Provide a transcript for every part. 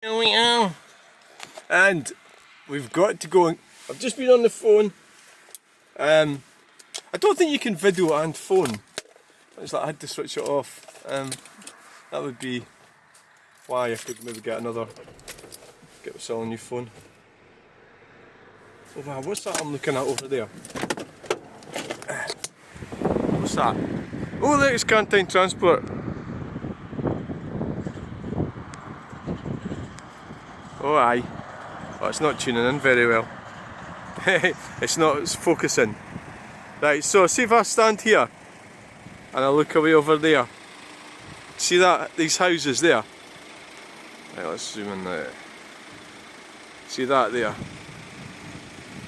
Here we are. And we've got to go. I've just been on the phone. I don't think you can video and phone. It's like I had to switch it off. That would be why I could maybe get myself a new phone. Oh wow, what's that I'm looking at over there? What's that? Oh look, it's Cantine Transport. Oh aye. Oh, it's not tuning in very well. It's focusing. Right, so see if I stand here and I look away over there. See that, these houses there? Right, let's zoom in there. See that there?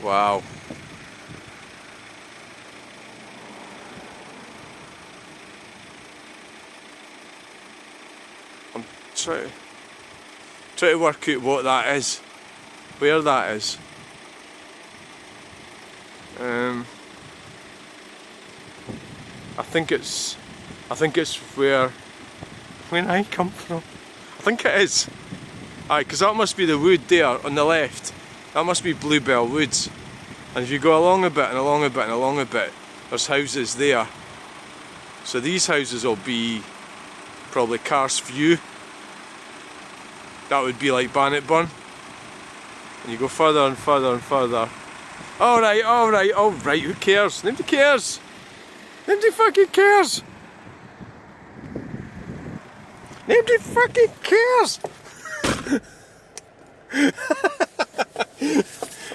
Wow. I'm trying to work out what that is, where that is. I think it's where I come from. I think it is. Aye, because that must be the wood there on the left. That must be Bluebell Woods. And if you go along a bit and along a bit and along a bit, there's houses there. So these houses will be probably Carse View. That would be like Bannockburn. And you go further and further and further. Alright, who cares? Nobody cares! Nobody fucking cares! Nobody fucking cares!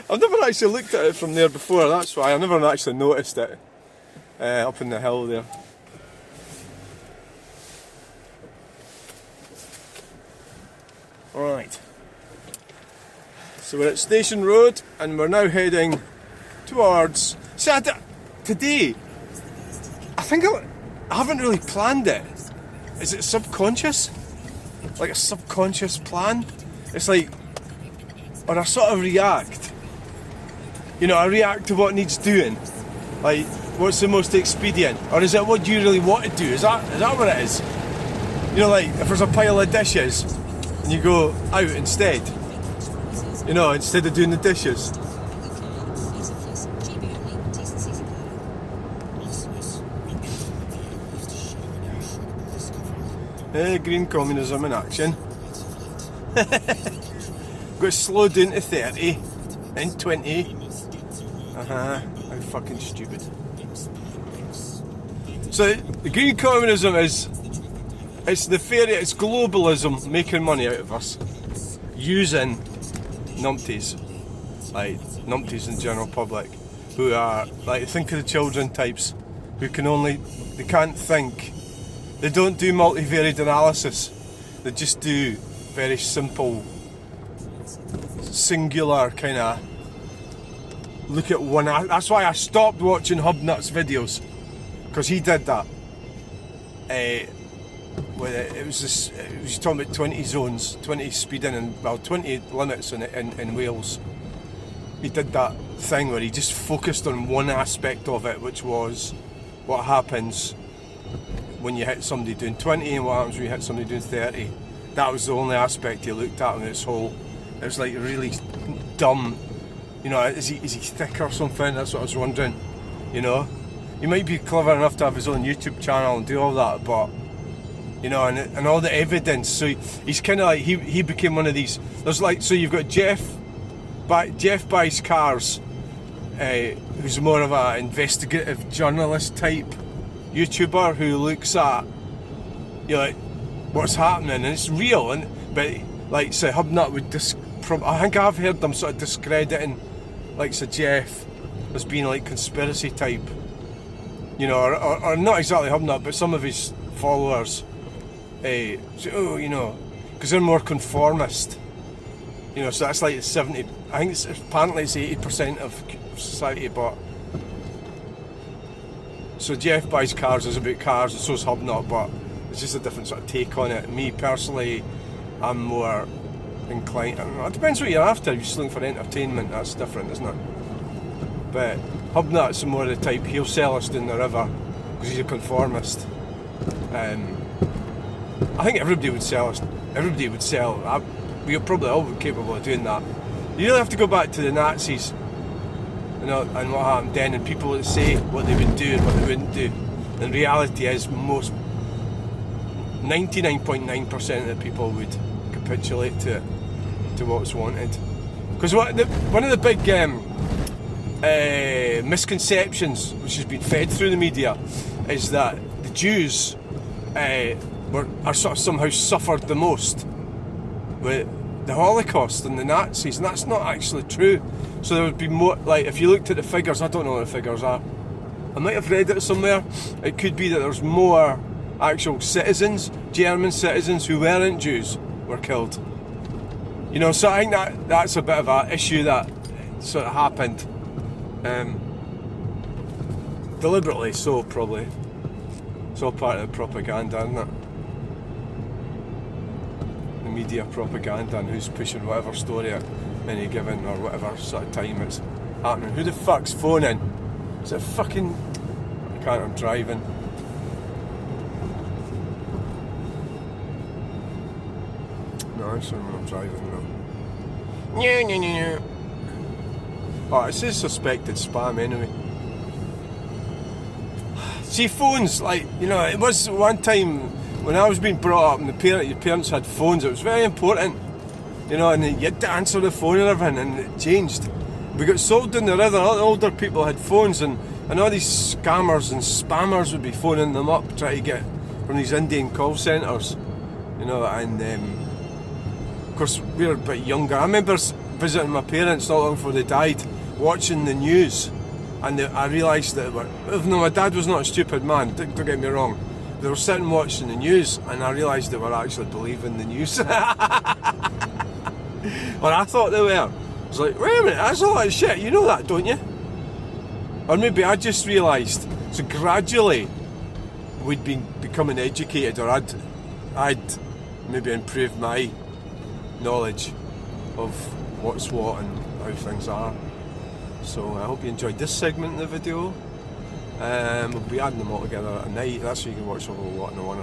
I've never actually looked at it from there before, that's why. I never actually noticed it. Up in the hill there. Alright. So we're at Station Road and we're now heading towards... See, today, I think I haven't really planned it. Is it subconscious? Like a subconscious plan? It's like, or I sort of react. You know, I react to what needs doing. Like, what's the most expedient? Or is it what you really want to do? Is that what it is? You know, like, if there's a pile of dishes and you go out instead. You know, instead of doing the dishes. Green communism in action. Got to slow down to 30 and 20. How fucking stupid. So the green communism it's globalism making money out of us using numpties, like numpties in general public, who are like, think of the children types who they can't think. They don't do multivariate analysis. They just do very simple, singular kind of look at one. That's why I stopped watching Hubnut's videos, because he did that. It was talking about 20 zones, 20 speeding, and 20 limits in Wales. He did that thing where he just focused on one aspect of it, which was what happens when you hit somebody doing 20 and what happens when you hit somebody doing 30. That was the only aspect he looked at in this whole. It was like really dumb. You know, is he thick or something? That's what I was wondering. You know, he might be clever enough to have his own YouTube channel and do all that, but you know, and all the evidence. So he's kind of like he became one of these. There's like, so you've got Jeff buys cars, who's more of an investigative journalist type YouTuber who looks at, you know, like, what's happening, and it's real. But like, say Hubnut would I think I've heard them sort of discrediting, like, say Jeff as being like conspiracy type, you know, or not exactly Hubnut, but some of his followers. Say, oh, you know, because they're more conformist. You know, so that's like 70. I think apparently it's 80% of society, but. So Jeff buys cars is about cars, and so's Hubnut, but it's just a different sort of take on it. Me personally, I'm more inclined. I don't know, it depends what you're after. If you're just looking for entertainment, that's different, isn't it? But Hubnut's more the type, he'll sell us down the river because he's a conformist. I think everybody would sell us. Everybody would sell. we are probably all capable of doing that. You don't have to go back to the Nazis, you know, and what happened then, and people that say what they would do and what they wouldn't do. And reality is, most 99.9% of the people would capitulate to what's wanted. Because one of the big misconceptions which has been fed through the media is that the Jews are sort of somehow suffered the most with the Holocaust and the Nazis, and that's not actually true. So there would be more, like, if you looked at the figures, I don't know what the figures are, I might have read it somewhere, it could be that there's more actual citizens, German citizens who weren't Jews, were killed. You know, so I think that's a bit of an issue that sort of happened. Deliberately so, probably. It's all part of the propaganda, isn't it? The media propaganda and who's pushing whatever story at any given or whatever sort of time it's happening. Who the fuck's phoning? Is it fucking... I can't, I'm driving. No, I'm sorry, I'm driving now. Oh, it says suspected spam anyway. See, phones, like, you know, it was one time when I was being brought up and your parents had phones, it was very important, you know, and you had to answer the phone and everything, and it changed. We got sold down the river, all the older people had phones, and all these scammers and spammers would be phoning them up, trying to get from these Indian call centres, you know, and of course we were a bit younger. I remember visiting my parents not long before they died, watching the news, and I realised that, even though my dad was not a stupid man, don't get me wrong, they were sitting watching the news, and I realised they were actually believing the news. Well, I thought they were. I was like, wait a minute, that's a lot of shit, you know that, don't you? Or maybe I just realised. So gradually we'd been becoming educated, or I'd maybe improved my knowledge of what's what and how things are. So I hope you enjoyed this segment of the video. We'll be adding them all together at night. That's so you can watch a whole lot in one.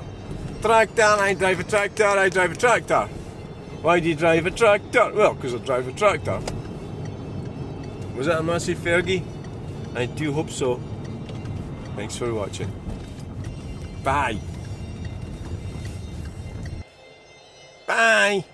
Tractor, I drive a tractor, I drive a tractor. Why do you drive a tractor? Well, because I drive a tractor. Was that a massive Fergie? I do hope so. Thanks for watching. Bye. Bye.